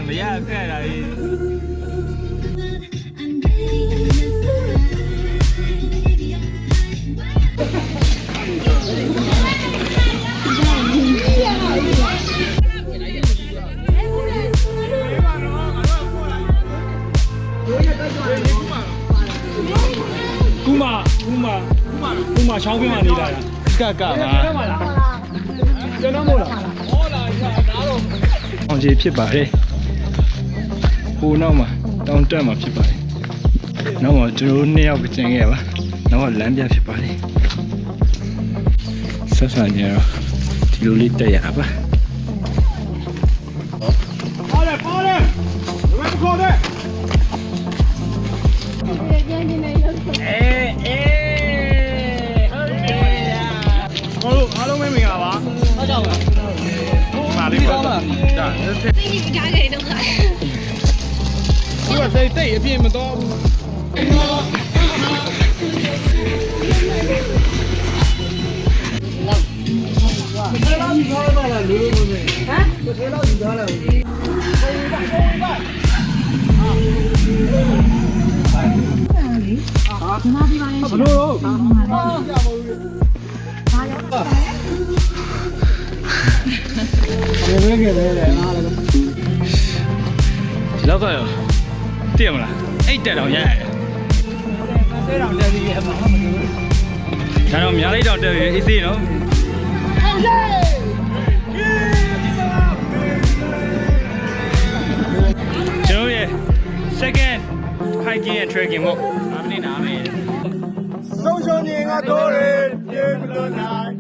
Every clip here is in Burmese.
မရခဲ့တာလေကူမချောင်းပြင်းမှနေတာကကပါကျွန်တော်မို့လားဟောလာဒါတော့အောင်ကြီးဖြစ်ပါတယ်ဟိုနောက်မှာတောင်းတက်မှာဖြစ်ပါတယ်နောက်မှာကျွန်တော်နှစ်ယောက်ကျန်ခဲ့ပါနောက်ကလမ်းပြဖြစ်ပါတယ်ဆက်ဆံကြတော့ဒီလိုလေးတက်ရပါပါတယ်ဘယ်ခေါ်လဲအားလုံးပဲမင်္ဂလာပါဟုတ်ကြောက်ပါမာလေးပါဒါစိတ်ကြီးကားကြတော့ခါဒီကစိတ်အပြည့်မတော်ဘူးဘယ်လောက်ယူထားရလဲလူလူမျိုးဟမ်ဘယ်လောက်ယူထားလဲဒီမှာဒီပါလေဘလို့တော့ဒီလောက်ကရောတည်မလားအဲ့တက်တော့ရရတယ်အဲ့တော့တက်ပြီးရမှာမလို့ဒါတော့များလိုက်တော့တက်ပြီးအေးစေးနော်ကျွန်တော်ရဲ့ second hiking and trekking ပေါ့အားမနေနာမယ်ဆုံးရှုံးခြင်းကတော့ရေပြေမလို့နိုင်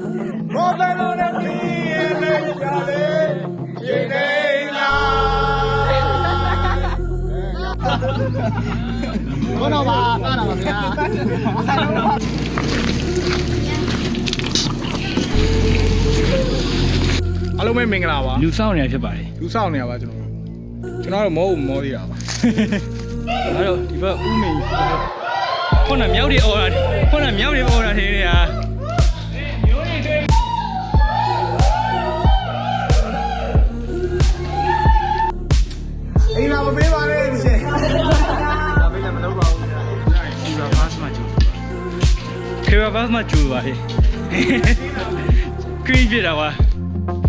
မော်တယ်လို့လည်းပြေးနေကြလေရေနေလားဘုန်းတော်ပါအားတော်ပါဗျာအားလုံးပဲမင်္ဂလာပါလူဆောင်နေရဖြစ်ပါတယ်လူဆောင်နေရပါကျွန်တော်တော့မောသေးတာပါအဲ့တော့ဒီဘက်ဦးမေခုနမြောက်တွေအော်တာခုနမြောက်တွေအော်တာနေနေတာအိမ်လာမပေးပါနဲ့ဒီရှင်ဒါပေးလည်းမလုပ်ပါဘူးဒီဘာဘတ်မှာကျူခေဘာဘတ်မှာကျူပါလေခင်းပြတာပါ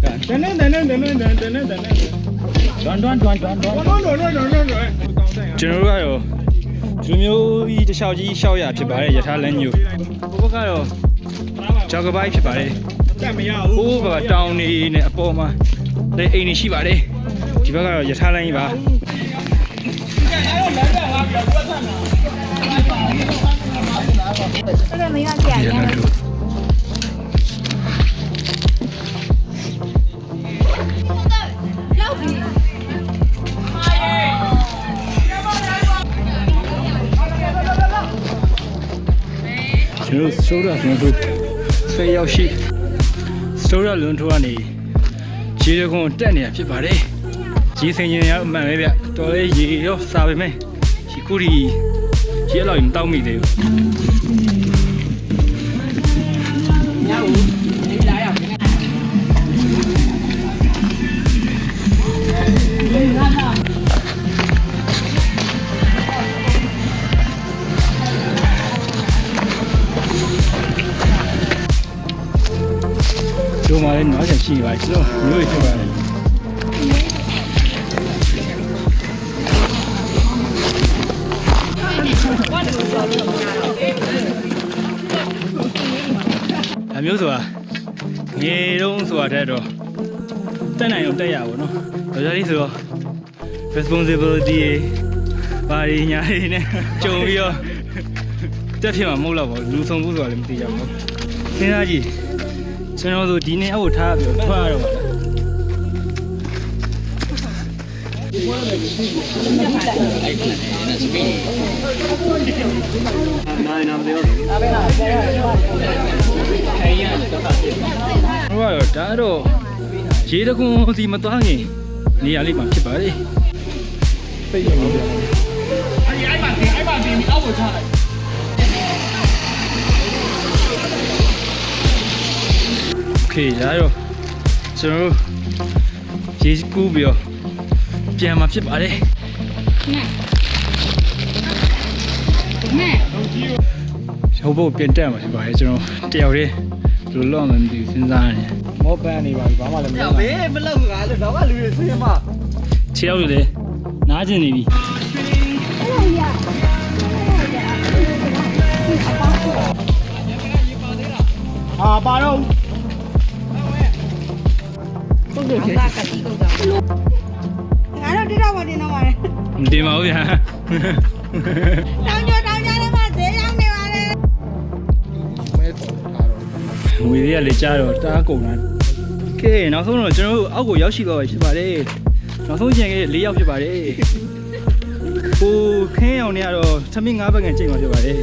တန်းကျွန်တော်တို့ကတော့ဒီမျိုးကြီးတစ်လျှောက်ကြီးရှောက်ရဖြစ်ပါတယ်ယထာလမ်းညိုဘုဘကတော့ကြောက်ကပိုင်းဖြစ်ပါတယ်တက်မရဘူးဟိုးဘာတောင်နေနဲ့အပေါ်မှာလက်အိမ်နေရှိပါတယ်ဒီဘက်ကတော့ယထာလမ်းကြီးပါအဲ့ဒါမရကြရဘူးကျွန်တော်ဆိုရလွန်ထိုးဆွဲရောက်ရှိဆိုရလွန်ထိုးကနေခြေတကုန်းတက်နေတာဖြစ်ပါတယ်ခြေစင်ရင်ရအမှန်ပဲဗျတော်လေးရေရောစားပါမယ်ဒီကူရီခြေလောက်ရင်တောင်းမိသေးဘူးညဦးနေလာရမယ်တို့မှလည်းနောက်ချက်ရှိပါကျွန်တော်မျိုးရဖြစ်ပါတယ်အမျိုးဆိုတာငေတုံးဆိုတာတဲ့တော့တက်နိုင်အောင်တက်ရပါဘောနော်ဒါကြလေးဆိုတော့ responsibility ဘာရညာရင်းနဲ့ကြုံပြီးတော့တက်ဖြစ်မှာမဟုတ်တော့ဘူးလူဆုံးဘူးဆိုတာလည်းမသိကြဘူးစဉ်းစားကြည့်ကျွန်တော်တို့ဒီနေ့အဝတ်ထားပြီးတော့ထွက်ရတော့ပါနိုင်နာမပြောဘူးအဘေနာဆရာခိုင်းရတော့ဒါတော့ရေတကွန်စီမသွားခင်နေရာလေးမှာဖြစ်ပါလေပိတ်ရမှာပြန်အဲ့မှာဒီအောက်ကိုထားလိုက်โอเคဒါတော့ကျွန်တော်ရေကူးပြီးတော့ ပြန်มาဖြစ်ပါတယ် မဲ ဟိုဘုတ်ပြန်တက်မှာဖြစ်ပါတယ်ကျွန်တော်တယောက်တည်းဘယ်လိုလုပ်မှမသိဘူးစဉ်းစားနေတယ် မောပန်းနေပါပြီဘာမှလည်းမလုပ်ဘူးဘေးမလုပ်ဘူးငါလည်းတော့ကလူတွေဆင်းမ ခြေရောက်ရလေနားကျင်နေပြီ ဟာပါတော့ ပုတ်လို့ခေတာကတိကုန်တာငါတို့တိတော့မတင်တော့ပါနဲ့ မတင်ပါဘူးဗျာ တောင်းကြလည်းမဈေးရောက်နေပါလေ မဲပေါ်တာတော့ ငွေတွေကလည်းကြားတော့တအားကုန်တာကဲနောက်ဆုံးတော့ကျွန်တော်တို့အောက်ကိုရောက်ရှိသွားပြီဖြစ်ပါတယ်နောက်ဆုံးကျန်ခဲ့တဲ့၄ယောက်ဖြစ်ပါတယ်ဟိုခင်းအောင်နေရတော့သမင်း၅ဘက်ကန်ချိန်မှာဖြစ်ပါတယ်